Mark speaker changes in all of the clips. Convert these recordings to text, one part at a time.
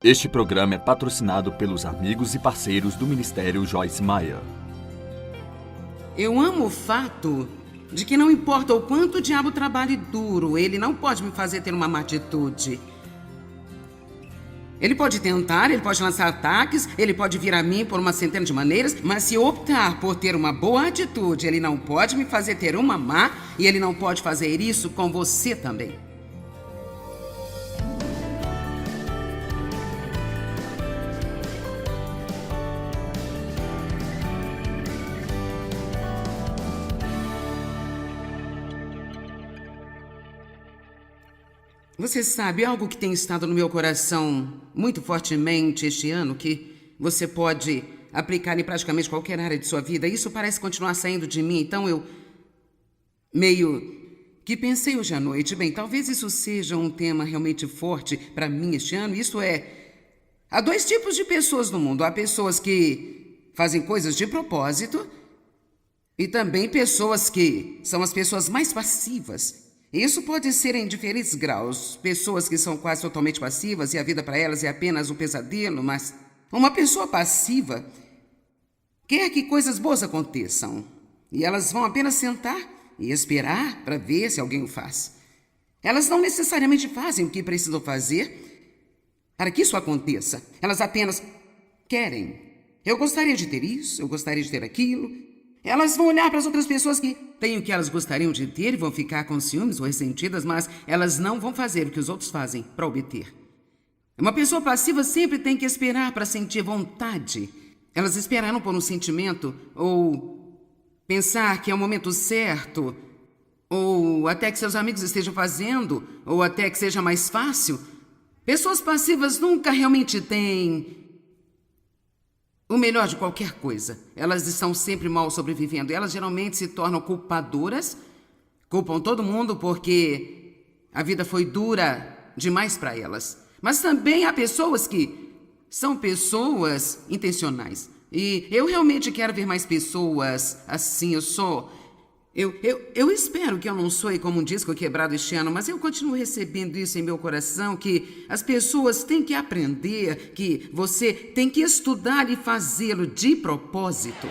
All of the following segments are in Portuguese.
Speaker 1: Este programa é patrocinado pelos amigos e parceiros do Ministério Joyce Meyer.
Speaker 2: Eu amo o fato de que não importa o quanto o diabo trabalhe duro, ele não pode me fazer ter uma má atitude. Ele pode tentar, ele pode lançar ataques, ele pode vir a mim por uma centena de maneiras, mas se optar por ter uma boa atitude, ele não pode me fazer ter uma má, e ele não pode fazer isso com você também. Você sabe, algo que tem estado no meu coração muito fortemente este ano, que você pode aplicar em praticamente qualquer área de sua vida. Isso parece continuar saindo de mim, então eu meio que pensei hoje à noite, bem, talvez isso seja um tema realmente forte para mim este ano. Isso é, há dois tipos de pessoas no mundo. Há pessoas que fazem coisas de propósito e também pessoas que são as pessoas mais passivas. Isso pode ser em diferentes graus. Pessoas que são quase totalmente passivas e a vida para elas é apenas um pesadelo, mas uma pessoa passiva quer que coisas boas aconteçam. E elas vão apenas sentar e esperar para ver se alguém o faz. Elas não necessariamente fazem o que precisam fazer para que isso aconteça. Elas apenas querem. Eu gostaria de ter isso, eu gostaria de ter aquilo. Elas vão olhar para as outras pessoas que têm o que elas gostariam de ter e vão ficar com ciúmes ou ressentidas, mas elas não vão fazer o que os outros fazem para obter. Uma pessoa passiva sempre tem que esperar para sentir vontade. Elas esperaram por um sentimento ou pensar que é o momento certo, ou até que seus amigos estejam fazendo, ou até que seja mais fácil. Pessoas passivas nunca realmente têm o melhor de qualquer coisa. Elas estão sempre mal sobrevivendo. Elas geralmente se tornam culpadoras, culpam todo mundo porque a vida foi dura demais para elas. Mas também há pessoas que são pessoas intencionais. E eu realmente quero ver mais pessoas assim. Eu espero que eu não soe como um disco quebrado este ano, mas eu continuo recebendo isso em meu coração, que as pessoas têm que aprender, que você tem que estudar e fazê-lo de propósito.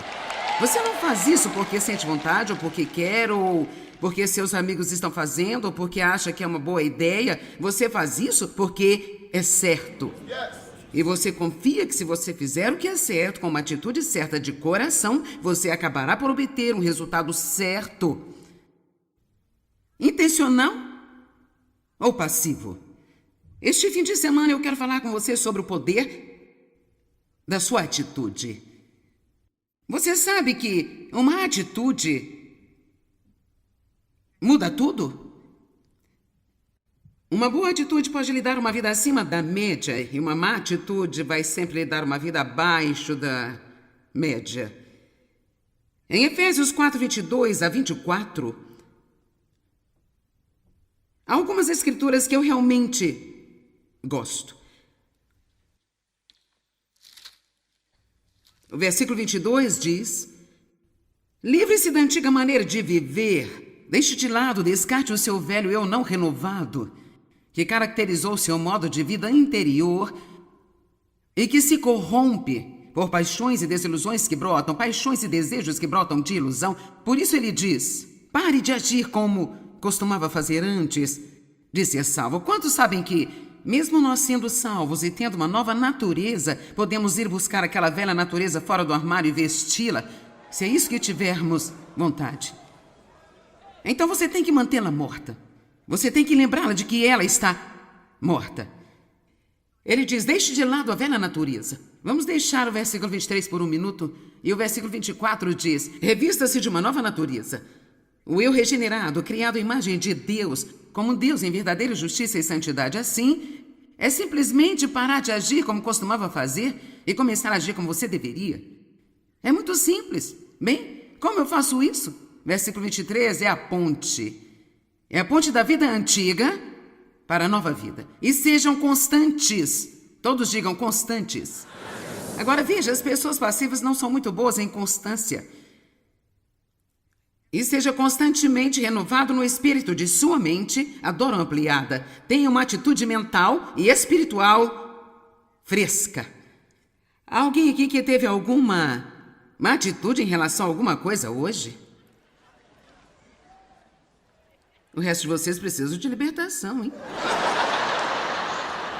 Speaker 2: Você não faz isso porque sente vontade, ou porque quer, ou porque seus amigos estão fazendo, ou porque acha que é uma boa ideia. Você faz isso porque é certo. E você confia que se você fizer o que é certo, com uma atitude certa de coração, você acabará por obter um resultado certo. Intencional ou passivo? Este fim de semana eu quero falar com você sobre o poder da sua atitude. Você sabe que uma atitude muda tudo? Uma boa atitude pode lhe dar uma vida acima da média e uma má atitude vai sempre lhe dar uma vida abaixo da média. Em Efésios 4:22 a 24, há algumas escrituras que eu realmente gosto. O versículo 22 diz: livre-se da antiga maneira de viver, deixe de lado, descarte o seu velho eu não renovado, que caracterizou seu modo de vida interior e que se corrompe por paixões e desilusões que brotam, paixões e desejos que brotam de ilusão. Por isso ele diz: pare de agir como costumava fazer antes de ser salvo. Quantos sabem que, mesmo nós sendo salvos e tendo uma nova natureza, podemos ir buscar aquela velha natureza fora do armário e vesti-la, se é isso que tivermos vontade? Então você tem que mantê-la morta. Você tem que lembrá-la de que ela está morta. Ele diz: deixe de lado a velha natureza. Vamos deixar o versículo 23 por um minuto. E o versículo 24 diz: revista-se de uma nova natureza. O eu regenerado, criado à imagem de Deus, como Deus em verdadeira justiça e santidade. Assim, é simplesmente parar de agir como costumava fazer e começar a agir como você deveria. É muito simples. Bem, como eu faço isso? Versículo 23 é a ponte. É a ponte da vida antiga para a nova vida. E sejam constantes. Todos digam constantes. Agora veja, as pessoas passivas não são muito boas em constância. E seja constantemente renovado no espírito de sua mente, a dor ampliada. Tenha uma atitude mental e espiritual fresca. Há alguém aqui que teve alguma má atitude em relação a alguma coisa hoje? O resto de vocês precisam de libertação, hein?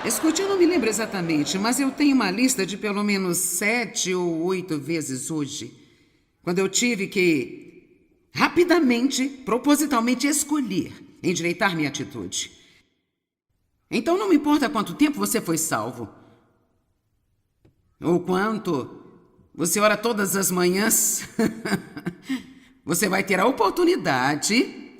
Speaker 2: Escute, eu não me lembro exatamente, mas eu tenho uma lista de pelo menos 7 ou 8 vezes hoje, quando eu tive que, rapidamente, propositalmente escolher endireitar minha atitude. Então não me importa quanto tempo você foi salvo, ou quanto você ora todas as manhãs, você vai ter a oportunidade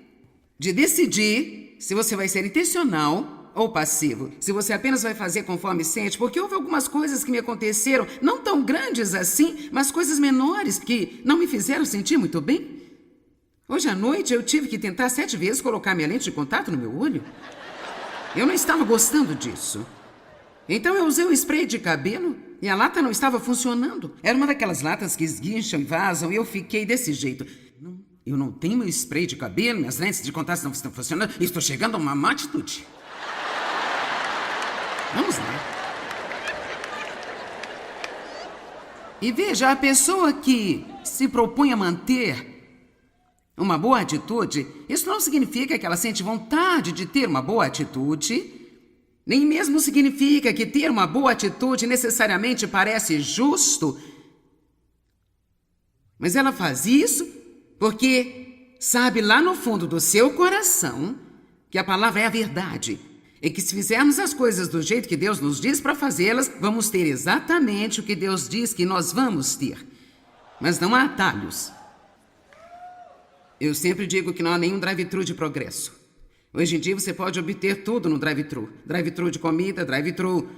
Speaker 2: de decidir se você vai ser intencional ou passivo, se você apenas vai fazer conforme sente, porque houve algumas coisas que me aconteceram, não tão grandes assim, mas coisas menores que não me fizeram sentir muito bem. Hoje à noite eu tive que tentar 7 vezes colocar minha lente de contato no meu olho. Eu não estava gostando disso. Então eu usei o spray de cabelo e a lata não estava funcionando. Era uma daquelas latas que esguincham e vazam e eu fiquei desse jeito. Eu não tenho meu spray de cabelo, minhas lentes de contato não estão funcionando e estou chegando a uma má atitude. Vamos lá. E veja, a pessoa que se propõe a manter uma boa atitude, isso não significa que ela sente vontade de ter uma boa atitude, nem mesmo significa que ter uma boa atitude necessariamente parece justo. Mas ela faz isso porque sabe lá no fundo do seu coração que a palavra é a verdade. E que se fizermos as coisas do jeito que Deus nos diz para fazê-las, vamos ter exatamente o que Deus diz que nós vamos ter. Mas não há atalhos. Eu sempre digo que não há nenhum drive-thru de progresso. Hoje em dia você pode obter tudo no drive-thru. Drive-thru de comida, drive-thru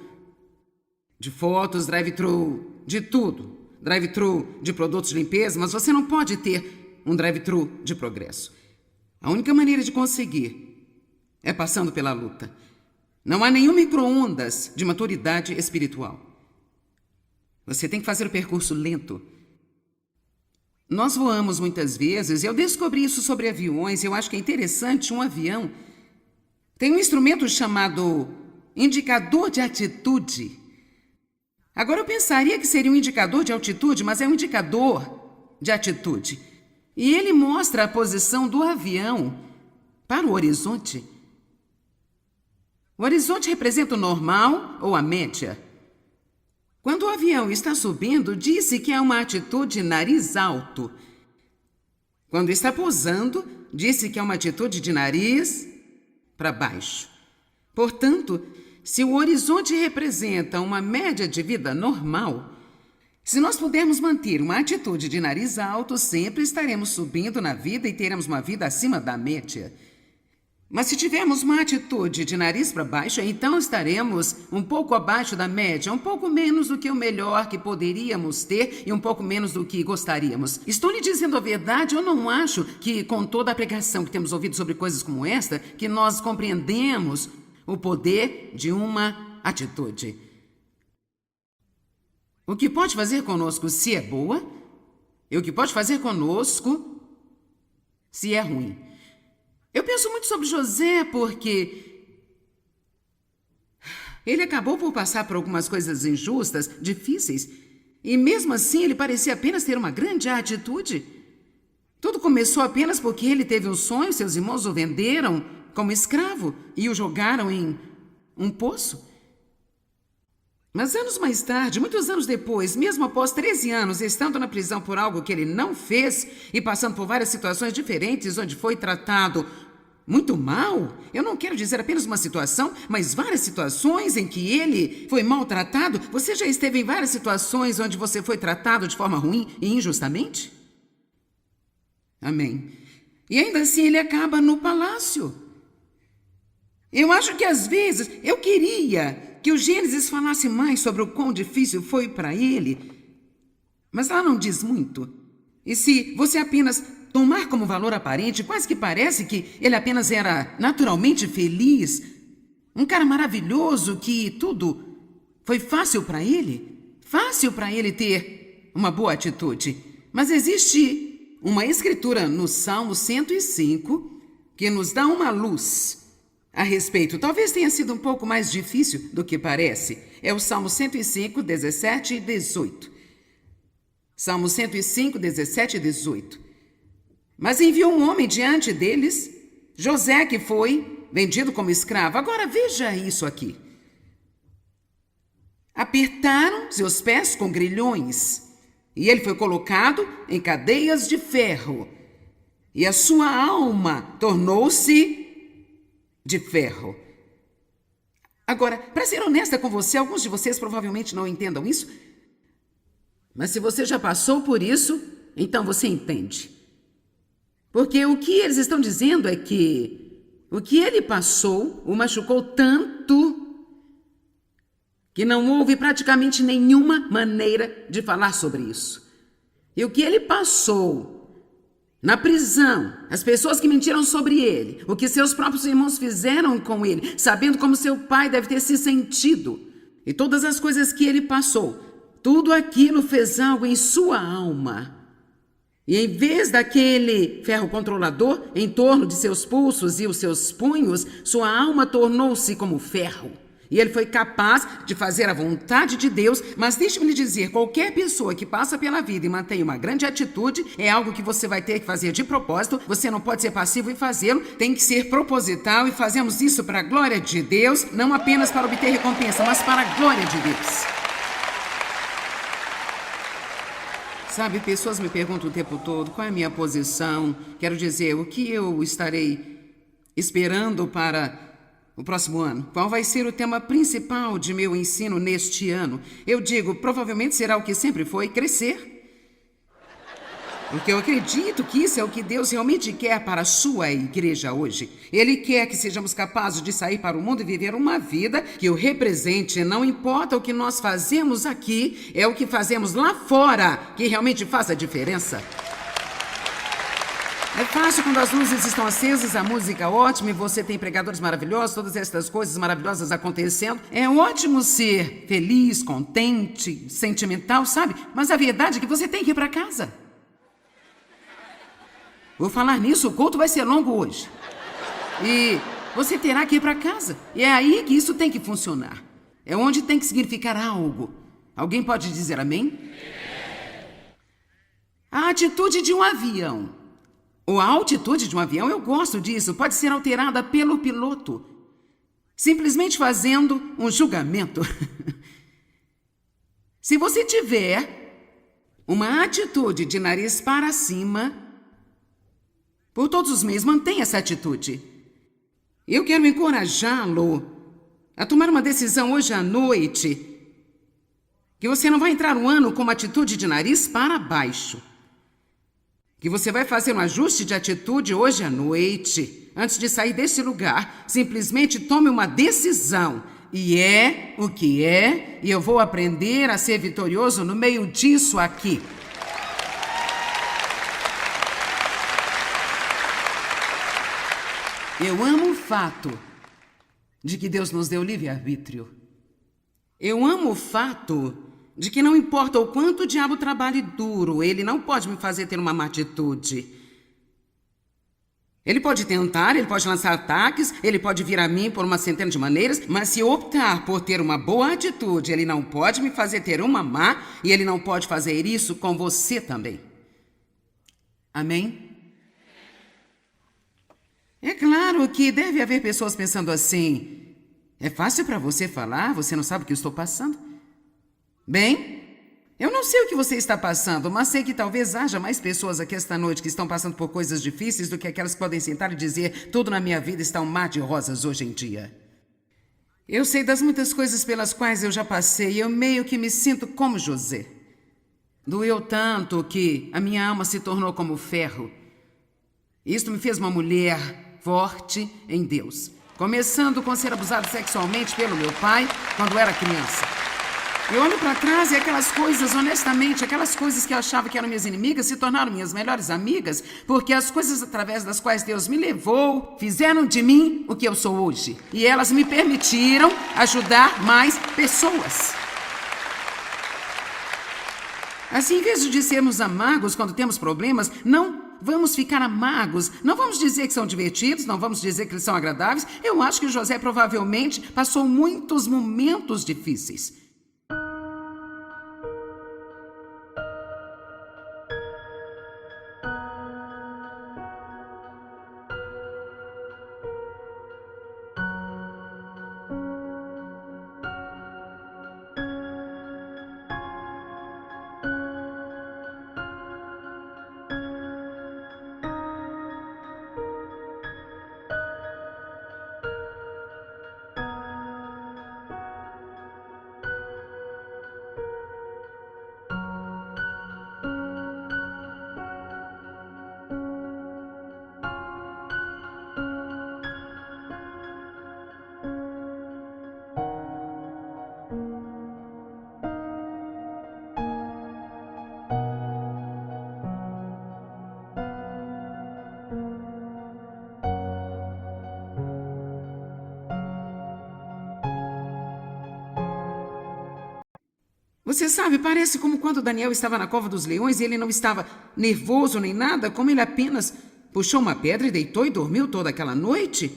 Speaker 2: de fotos, drive-thru de tudo. Drive-thru de produtos de limpeza, mas você não pode ter um drive-thru de progresso. A única maneira de conseguir é passando pela luta. Não há nenhum micro-ondas de maturidade espiritual. Você tem que fazer o percurso lento. Nós voamos muitas vezes, e eu descobri isso sobre aviões, eu acho que é interessante, um avião tem um instrumento chamado indicador de atitude. Agora eu pensaria que seria um indicador de altitude, mas é um indicador de atitude. E ele mostra a posição do avião para o horizonte. O horizonte representa o normal ou a média. Quando o avião está subindo, diz-se que é uma atitude nariz alto. Quando está pousando, diz-se que é uma atitude de nariz para baixo. Portanto, se o horizonte representa uma média de vida normal, se nós pudermos manter uma atitude de nariz alto, sempre estaremos subindo na vida e teremos uma vida acima da média. Mas se tivermos uma atitude de nariz para baixo, então estaremos um pouco abaixo da média, um pouco menos do que o melhor que poderíamos ter e um pouco menos do que gostaríamos. Estou lhe dizendo a verdade, eu não acho que com toda a pregação que temos ouvido sobre coisas como esta, que nós compreendemos o poder de uma atitude. O que pode fazer conosco se é boa, e o que pode fazer conosco se é ruim. Eu penso muito sobre José porque ele acabou por passar por algumas coisas injustas, difíceis, e mesmo assim ele parecia apenas ter uma grande atitude. Tudo começou apenas porque ele teve um sonho, seus irmãos o venderam como escravo e o jogaram em um poço. Mas anos mais tarde, muitos anos depois, mesmo após 13 anos, estando na prisão por algo que ele não fez e passando por várias situações diferentes onde foi tratado muito mal, eu não quero dizer apenas uma situação, mas várias situações em que ele foi maltratado. Você já esteve em várias situações onde você foi tratado de forma ruim e injustamente? Amém. E ainda assim ele acaba no palácio. Eu acho que às vezes eu queria que o Gênesis falasse mais sobre o quão difícil foi para ele, mas lá não diz muito. E se você apenas tomar como valor aparente, quase que parece que ele apenas era naturalmente feliz, um cara maravilhoso que tudo foi fácil para ele ter uma boa atitude. Mas existe uma escritura no Salmo 105 que nos dá uma luz a respeito. Talvez tenha sido um pouco mais difícil do que parece. É o Salmo 105, 17 e 18. Salmo 105, 17 e 18. Mas enviou um homem diante deles, José, que foi vendido como escravo. Agora veja isso aqui. Apertaram seus pés com grilhões, e ele foi colocado em cadeias de ferro, e a sua alma tornou-se de ferro. Agora, para ser honesta com você, alguns de vocês provavelmente não entendam isso, mas se você já passou por isso, então você entende. Porque o que eles estão dizendo é que o que ele passou o machucou tanto que não houve praticamente nenhuma maneira de falar sobre isso. E o que ele passou na prisão, as pessoas que mentiram sobre ele, o que seus próprios irmãos fizeram com ele, sabendo como seu pai deve ter se sentido, e todas as coisas que ele passou, tudo aquilo fez algo em sua alma. E em vez daquele ferro controlador em torno de seus pulsos e os seus punhos, sua alma tornou-se como ferro. E ele foi capaz de fazer a vontade de Deus, mas deixe-me lhe dizer, qualquer pessoa que passa pela vida e mantém uma grande atitude, é algo que você vai ter que fazer de propósito, você não pode ser passivo em fazê-lo, tem que ser proposital e fazemos isso para a glória de Deus, não apenas para obter recompensa, mas para a glória de Deus. Sabe, pessoas me perguntam o tempo todo qual é a minha posição, quero dizer, o que eu estarei esperando para o próximo ano. Qual vai ser o tema principal de meu ensino neste ano? Eu digo, provavelmente será o que sempre foi, crescer. Porque eu acredito que isso é o que Deus realmente quer para a sua igreja hoje. Ele quer que sejamos capazes de sair para o mundo e viver uma vida que o represente. Não importa o que nós fazemos aqui, é o que fazemos lá fora que realmente faz a diferença. É fácil quando as luzes estão acesas, a música ótima e você tem pregadores maravilhosos, todas essas coisas maravilhosas acontecendo. É ótimo ser feliz, contente, sentimental, sabe? Mas a verdade é que você tem que ir para casa. Vou falar nisso, o culto vai ser longo hoje. E você terá que ir para casa. E é aí que isso tem que funcionar. É onde tem que significar algo. Alguém pode dizer amém? A atitude de um avião. Ou a altitude de um avião, eu gosto disso, pode ser alterada pelo piloto, simplesmente fazendo um julgamento. Se você tiver uma atitude de nariz para cima, por todos os meios, mantenha essa atitude. Eu quero encorajá-lo a tomar uma decisão hoje à noite, que você não vai entrar no ano com uma atitude de nariz para baixo. Que você vai fazer um ajuste de atitude hoje à noite, antes de sair desse lugar. Simplesmente tome uma decisão. E é o que é, e eu vou aprender a ser vitorioso no meio disso aqui. Eu amo o fato de que Deus nos deu livre-arbítrio. Eu amo o fato de que não importa o quanto o diabo trabalhe duro, ele não pode me fazer ter uma má atitude. Ele pode tentar, ele pode lançar ataques, ele pode vir a mim por uma centena de maneiras, mas se eu optar por ter uma boa atitude, ele não pode me fazer ter uma má, e ele não pode fazer isso com você também. Amém? É claro que deve haver pessoas pensando assim, é fácil para você falar, você não sabe o que eu estou passando? Bem, eu não sei o que você está passando, mas sei que talvez haja mais pessoas aqui esta noite que estão passando por coisas difíceis do que aquelas que podem sentar e dizer tudo na minha vida está um mar de rosas hoje em dia. Eu sei das muitas coisas pelas quais eu já passei e eu meio que me sinto como José. Doeu tanto que a minha alma se tornou como ferro. Isto me fez uma mulher forte em Deus, começando com ser abusada sexualmente pelo meu pai quando era criança. Eu olho para trás e aquelas coisas, honestamente, aquelas coisas que eu achava que eram minhas inimigas se tornaram minhas melhores amigas, porque as coisas através das quais Deus me levou fizeram de mim o que eu sou hoje. E elas me permitiram ajudar mais pessoas. Assim, em vez de sermos amargos quando temos problemas, não vamos ficar amargos, não vamos dizer que são divertidos, não vamos dizer que eles são agradáveis. Eu acho que José provavelmente passou muitos momentos difíceis. Você sabe, parece como quando Daniel estava na cova dos leões e ele não estava nervoso nem nada, como ele apenas puxou uma pedra e deitou e dormiu toda aquela noite.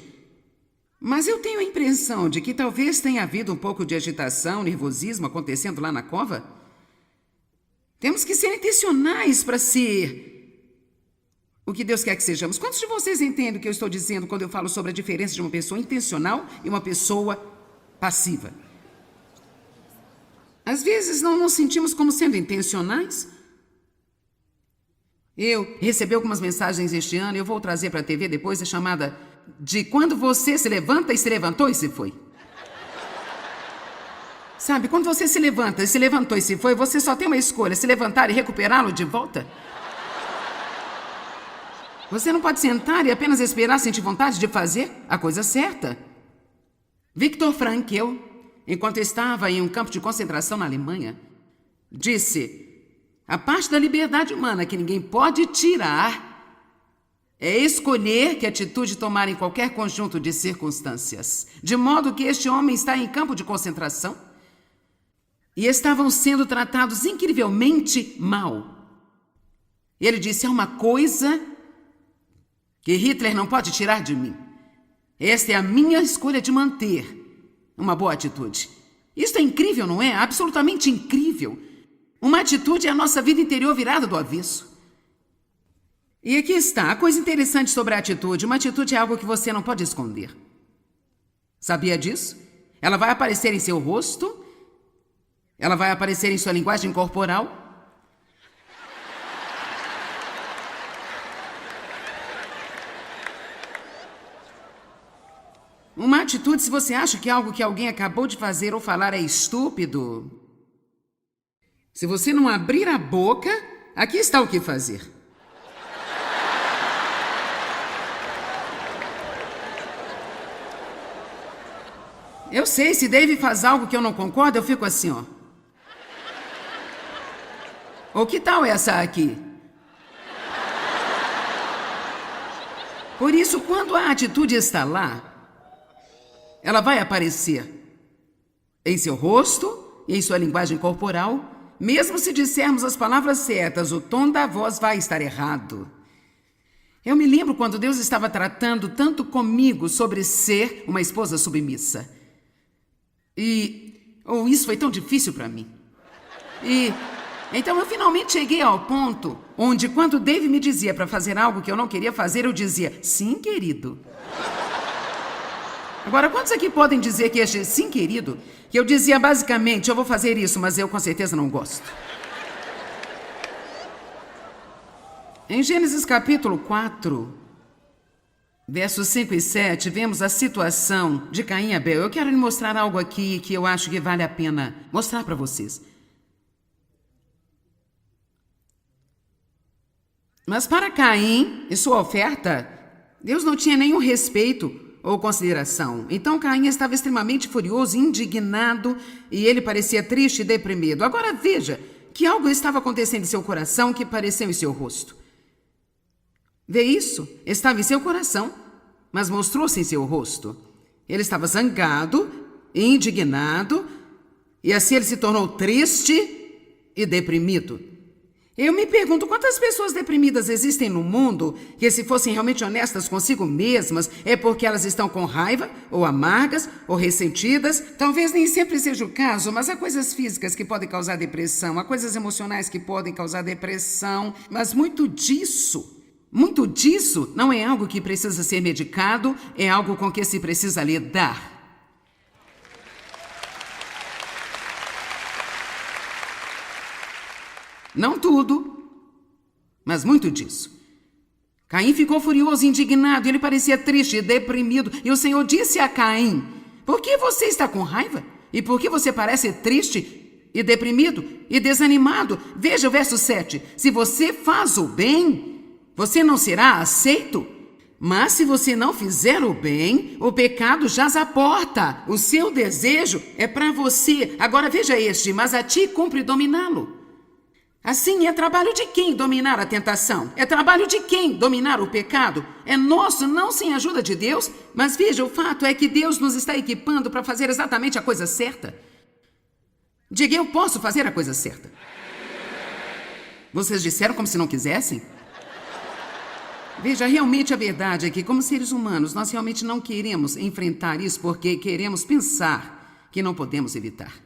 Speaker 2: Mas eu tenho a impressão de que talvez tenha havido um pouco de agitação, nervosismo acontecendo lá na cova. Temos que ser intencionais para ser o que Deus quer que sejamos. Quantos de vocês entendem o que eu estou dizendo quando eu falo sobre a diferença de uma pessoa intencional e uma pessoa passiva? Às vezes não nos sentimos como sendo intencionais. Eu recebi algumas mensagens este ano e eu vou trazer para a TV depois, a chamada de quando você se levanta e se levantou e se foi. Sabe, quando você se levanta e se levantou e se foi, você só tem uma escolha, se levantar e recuperá-lo de volta. Você não pode sentar e apenas esperar sentir vontade de fazer a coisa certa. Viktor Frankl, enquanto estava em um campo de concentração na Alemanha, disse: a parte da liberdade humana que ninguém pode tirar é escolher que atitude tomar em qualquer conjunto de circunstâncias. De modo que este homem está em campo de concentração e estavam sendo tratados incrivelmente mal. Ele disse: há uma coisa que Hitler não pode tirar de mim. Esta é a minha escolha de manter uma boa atitude. Isso é incrível, não é? Absolutamente incrível. Uma atitude é a nossa vida interior virada do avesso. E aqui está a coisa interessante sobre a atitude. Uma atitude é algo que você não pode esconder. Sabia disso? Ela vai aparecer em seu rosto, ela vai aparecer em sua linguagem corporal. Uma atitude, se você acha que algo que alguém acabou de fazer ou falar é estúpido, se você não abrir a boca, aqui está o que fazer. Eu sei, se Dave faz algo que eu não concordo, eu fico assim, ó. Ou que tal essa aqui? Por isso, quando a atitude está lá, ela vai aparecer em seu rosto e em sua linguagem corporal. Mesmo se dissermos as palavras certas, o tom da voz vai estar errado. Eu me lembro quando Deus estava tratando tanto comigo sobre ser uma esposa submissa. Isso foi tão difícil para mim. Então eu finalmente cheguei ao ponto onde, quando Dave me dizia para fazer algo que eu não queria fazer, eu dizia: sim, querido. Agora, quantos aqui podem dizer que este sim, querido, que eu dizia basicamente: eu vou fazer isso, mas eu com certeza não gosto? Em Gênesis capítulo 4, versos 5 e 7, vemos a situação de Caim e Abel. Eu quero lhe mostrar algo aqui que eu acho que vale a pena mostrar para vocês. Mas para Caim e sua oferta, Deus não tinha nenhum respeito ou consideração. Então Caim estava extremamente furioso, indignado, e ele parecia triste e deprimido. Agora veja que algo estava acontecendo em seu coração que apareceu em seu rosto. Vê isso? Estava em seu coração, mas mostrou-se em seu rosto. Ele estava zangado, indignado, e assim ele se tornou triste e deprimido. Eu me pergunto quantas pessoas deprimidas existem no mundo que, se fossem realmente honestas consigo mesmas, é porque elas estão com raiva, ou amargas, ou ressentidas. Talvez nem sempre seja o caso, mas há coisas físicas que podem causar depressão, há coisas emocionais que podem causar depressão, mas muito disso não é algo que precisa ser medicado, é algo com que se precisa lidar. Não tudo, mas muito disso. Caim ficou furioso, indignado, ele parecia triste e deprimido. E o Senhor disse a Caim: por que você está com raiva? E por que você parece triste e deprimido e desanimado? Veja o verso 7. Se você faz o bem, você não será aceito. Mas se você não fizer o bem, o pecado jaz à porta. O seu desejo é para você. Agora veja este: mas a ti cumpre dominá-lo. Assim, é trabalho de quem dominar a tentação? É trabalho de quem dominar o pecado? É nosso, não sem a ajuda de Deus? Mas veja, o fato é que Deus nos está equipando para fazer exatamente a coisa certa. Diga: eu posso fazer a coisa certa. Vocês disseram como se não quisessem? Veja, realmente a verdade é que, como seres humanos, nós realmente não queremos enfrentar isso porque queremos pensar que não podemos evitar.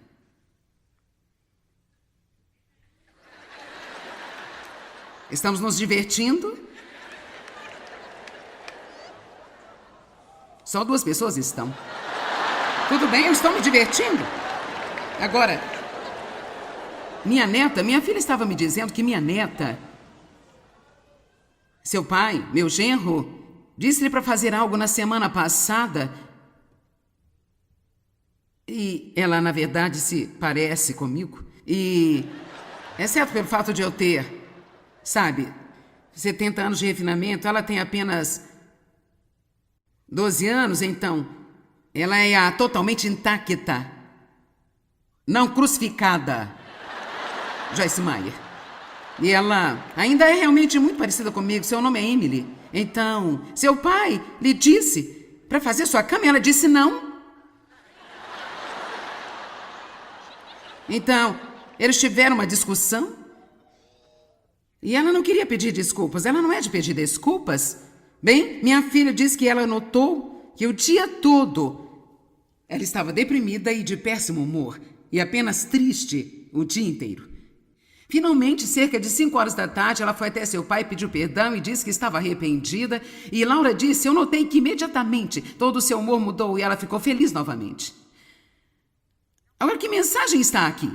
Speaker 2: Estamos nos divertindo? Só 2 pessoas estão. Tudo bem, eu estou me divertindo. Agora, minha filha estava me dizendo que minha neta, seu pai, meu genro, disse-lhe para fazer algo na semana passada. E ela, na verdade, se parece comigo. E, exceto pelo fato de eu ter, 70 anos de refinamento, ela tem apenas 12 anos, então ela é a totalmente intacta, não crucificada, Joyce Meyer. E ela ainda é realmente muito parecida comigo. Seu nome é Emily. Então, seu pai lhe disse para fazer sua cama e ela disse não. Então, eles tiveram uma discussão. E ela não queria pedir desculpas. Ela não é de pedir desculpas. Bem, minha filha disse que ela notou que o dia todo ela estava deprimida e de péssimo humor. E apenas triste o dia inteiro. Finalmente, cerca de 5 horas da tarde, ela foi até seu pai, pediu perdão e disse que estava arrependida. E Laura disse: eu notei que imediatamente todo o seu humor mudou e ela ficou feliz novamente. Agora, que mensagem está aqui?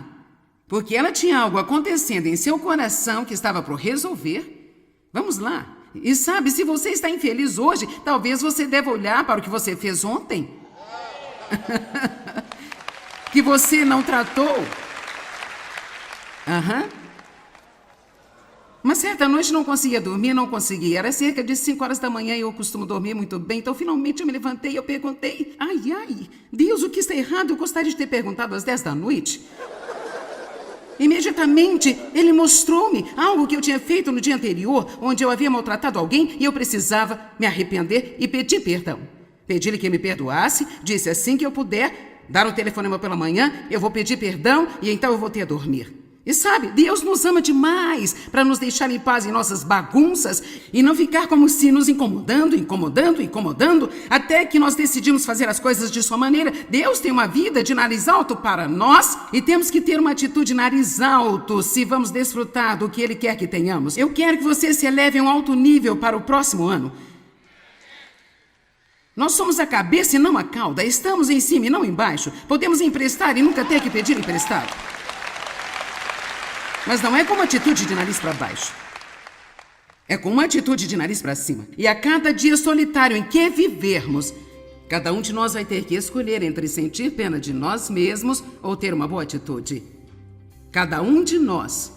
Speaker 2: Porque ela tinha algo acontecendo em seu coração que estava por resolver. Vamos lá. E sabe, se você está infeliz hoje, talvez você deva olhar para o que você fez ontem. Que você não tratou. Uma certa noite não conseguia dormir, não conseguia. Era cerca de 5 horas da manhã e eu costumo dormir muito bem. Então, finalmente, eu me levantei e eu perguntei: ai, Deus, o que está errado? Eu gostaria de ter perguntado às 10 da noite. Imediatamente, ele mostrou-me algo que eu tinha feito no dia anterior, onde eu havia maltratado alguém e eu precisava me arrepender e pedir perdão. Pedi-lhe que me perdoasse, disse: assim que eu puder dar o telefonema pela manhã, eu vou pedir perdão e então eu voltei a dormir. E sabe, Deus nos ama demais para nos deixar em paz em nossas bagunças e não ficar como se nos incomodando, até que nós decidimos fazer as coisas de sua maneira. Deus tem uma vida de nariz alto para nós e temos que ter uma atitude nariz alto se vamos desfrutar do que Ele quer que tenhamos. Eu quero que você se eleve a um alto nível para o próximo ano. Nós somos a cabeça e não a cauda, estamos em cima e não embaixo. Podemos emprestar e nunca ter que pedir emprestado. Mas não é com uma atitude de nariz para baixo. É com uma atitude de nariz para cima. E a cada dia solitário em que vivermos, cada um de nós vai ter que escolher entre sentir pena de nós mesmos ou ter uma boa atitude. Cada um de nós.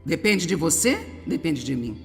Speaker 2: Depende de você, depende de mim.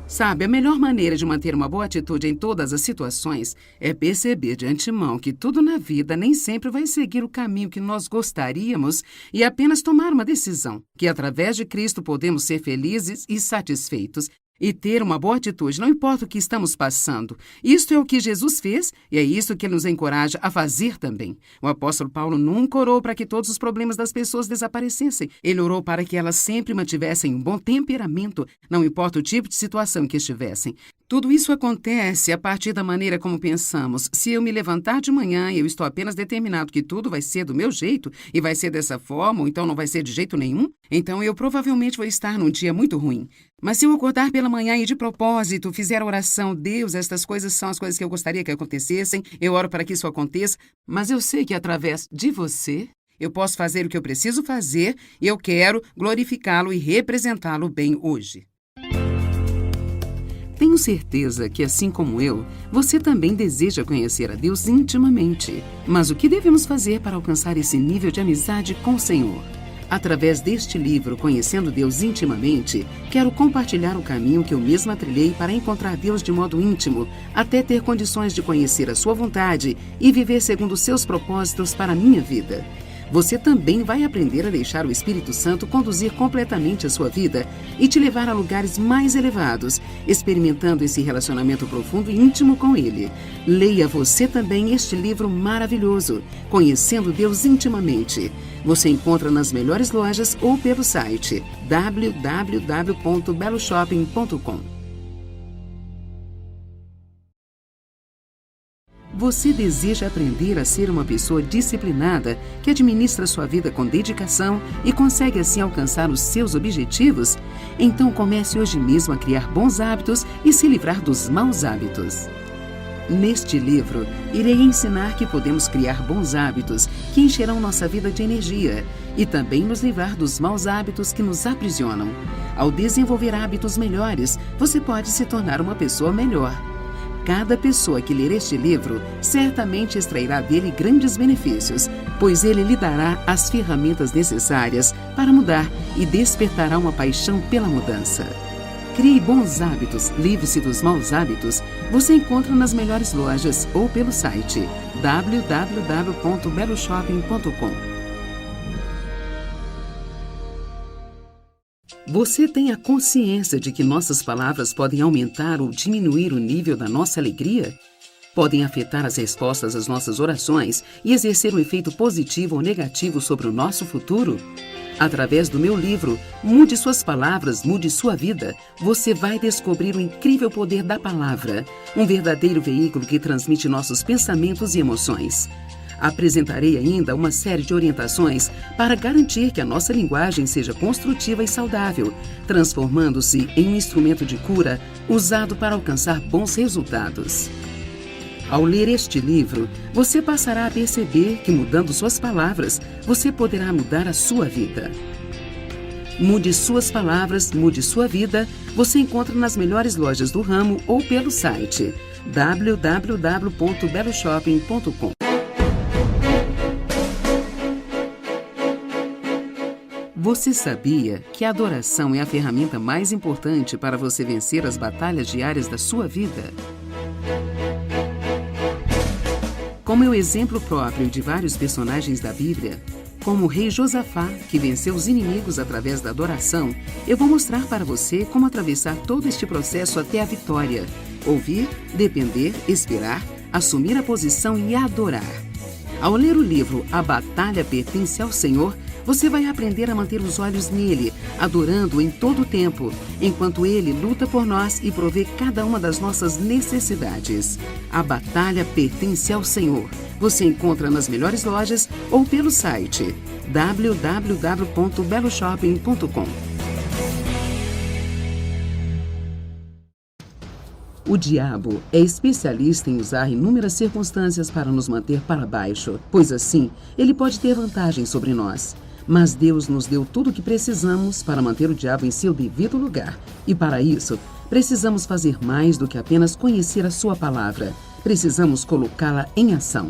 Speaker 2: Sabe, a melhor maneira de manter uma boa atitude em todas as situações é perceber de antemão que tudo na vida nem sempre vai seguir o caminho que nós gostaríamos e apenas tomar uma decisão, que através de Cristo podemos ser felizes e satisfeitos. e ter uma boa atitude, não importa o que estamos passando. Isto é o que Jesus fez e é isso que ele nos encoraja a fazer também. O apóstolo Paulo nunca orou para que todos os problemas das pessoas desaparecessem. Ele orou para que elas sempre mantivessem um bom temperamento, não importa o tipo de situação que estivessem. Tudo isso acontece a partir da maneira como pensamos. Se eu me levantar de manhã e eu estou apenas determinado que tudo vai ser do meu jeito e vai ser dessa forma, ou então não vai ser de jeito nenhum, então eu provavelmente vou estar num dia muito ruim. Mas se eu acordar pela manhã e de propósito fizer a oração, Deus, estas coisas são as coisas que eu gostaria que acontecessem, eu oro para que isso aconteça, mas eu sei que através de você, eu posso fazer o que eu preciso fazer e eu quero glorificá-lo e representá-lo bem hoje. Tenho certeza que, assim como eu, você também deseja conhecer a Deus intimamente. Mas o que devemos fazer para alcançar esse nível de amizade com o Senhor? Através deste livro, Conhecendo Deus Intimamente, quero compartilhar o caminho que eu mesma trilhei para encontrar Deus de modo íntimo, até ter condições de conhecer a sua vontade e viver segundo os seus propósitos para a minha vida. Você também vai aprender a deixar o Espírito Santo conduzir completamente a sua vida e te levar a lugares mais elevados, experimentando esse relacionamento profundo e íntimo com Ele. Leia você também este livro maravilhoso, Conhecendo Deus Intimamente. Você encontra nas melhores lojas ou pelo site www.beloshopping.com. Você deseja aprender a ser uma pessoa disciplinada, que administra sua vida com dedicação e consegue assim alcançar os seus objetivos? Então comece hoje mesmo a criar bons hábitos e se livrar dos maus hábitos. Neste livro, irei ensinar que podemos criar bons hábitos que encherão nossa vida de energia e também nos livrar dos maus hábitos que nos aprisionam. Ao desenvolver hábitos melhores, você pode se tornar uma pessoa melhor. Cada pessoa que ler este livro certamente extrairá dele grandes benefícios, pois ele lhe dará as ferramentas necessárias para mudar e despertará uma paixão pela mudança. Crie bons hábitos, livre-se dos maus hábitos. Você encontra nas melhores lojas ou pelo site www.beloshopping.com. Você tem a consciência de que nossas palavras podem aumentar ou diminuir o nível da nossa alegria? Podem afetar as respostas às nossas orações e exercer um efeito positivo ou negativo sobre o nosso futuro? Através do meu livro, Mude Suas Palavras, Mude Sua Vida, você vai descobrir o incrível poder da palavra, um verdadeiro veículo que transmite nossos pensamentos e emoções. Apresentarei ainda uma série de orientações para garantir que a nossa linguagem seja construtiva e saudável, transformando-se em um instrumento de cura usado para alcançar bons resultados. Ao ler este livro, você passará a perceber que, mudando suas palavras, você poderá mudar a sua vida. Mude Suas Palavras, Mude Sua Vida, você encontra nas melhores lojas do ramo ou pelo site www.beloshopping.com. Você sabia que a adoração é a ferramenta mais importante para você vencer as batalhas diárias da sua vida? Como é o exemplo próprio de vários personagens da Bíblia, como o rei Josafá, que venceu os inimigos através da adoração, eu vou mostrar para você como atravessar todo este processo até a vitória. Ouvir, depender, esperar, assumir a posição e adorar. Ao ler o livro A Batalha Pertence ao Senhor, você vai aprender a manter os olhos nele, adorando-o em todo o tempo, enquanto ele luta por nós e provê cada uma das nossas necessidades. A batalha pertence ao Senhor. Você encontra nas melhores lojas ou pelo site www.beloshopping.com. O diabo é especialista em usar inúmeras circunstâncias para nos manter para baixo, pois assim ele pode ter vantagem sobre nós. Mas Deus nos deu tudo o que precisamos para manter o diabo em seu devido lugar. E para isso, precisamos fazer mais do que apenas conhecer a sua palavra. Precisamos colocá-la em ação.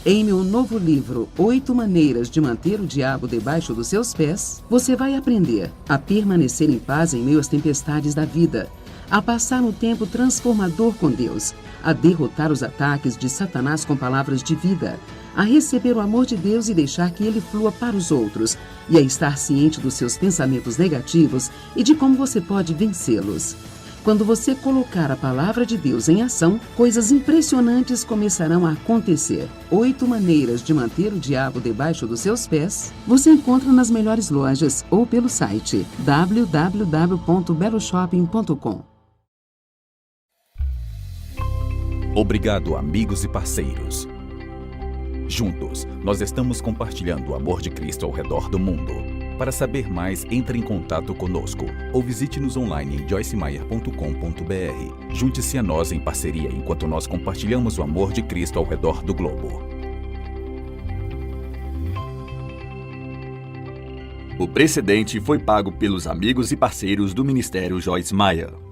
Speaker 2: Em meu novo livro, 8 Maneiras de Manter o Diabo Debaixo dos Seus Pés, você vai aprender a permanecer em paz em meio às tempestades da vida, a passar um tempo transformador com Deus, a derrotar os ataques de Satanás com palavras de vida, a receber o amor de Deus e deixar que ele flua para os outros, e a estar ciente dos seus pensamentos negativos e de como você pode vencê-los. Quando você colocar a palavra de Deus em ação, coisas impressionantes começarão a acontecer. 8 maneiras de manter o diabo debaixo dos seus pés você encontra nas melhores lojas ou pelo site www.beloshopping.com.
Speaker 3: Obrigado, amigos e parceiros. Juntos, nós estamos compartilhando o amor de Cristo ao redor do mundo. Para saber mais, entre em contato conosco ou visite-nos online em joycemeyer.com.br. Junte-se a nós em parceria enquanto nós compartilhamos o amor de Cristo ao redor do globo.
Speaker 1: O precedente foi pago pelos amigos e parceiros do Ministério Joyce Meyer.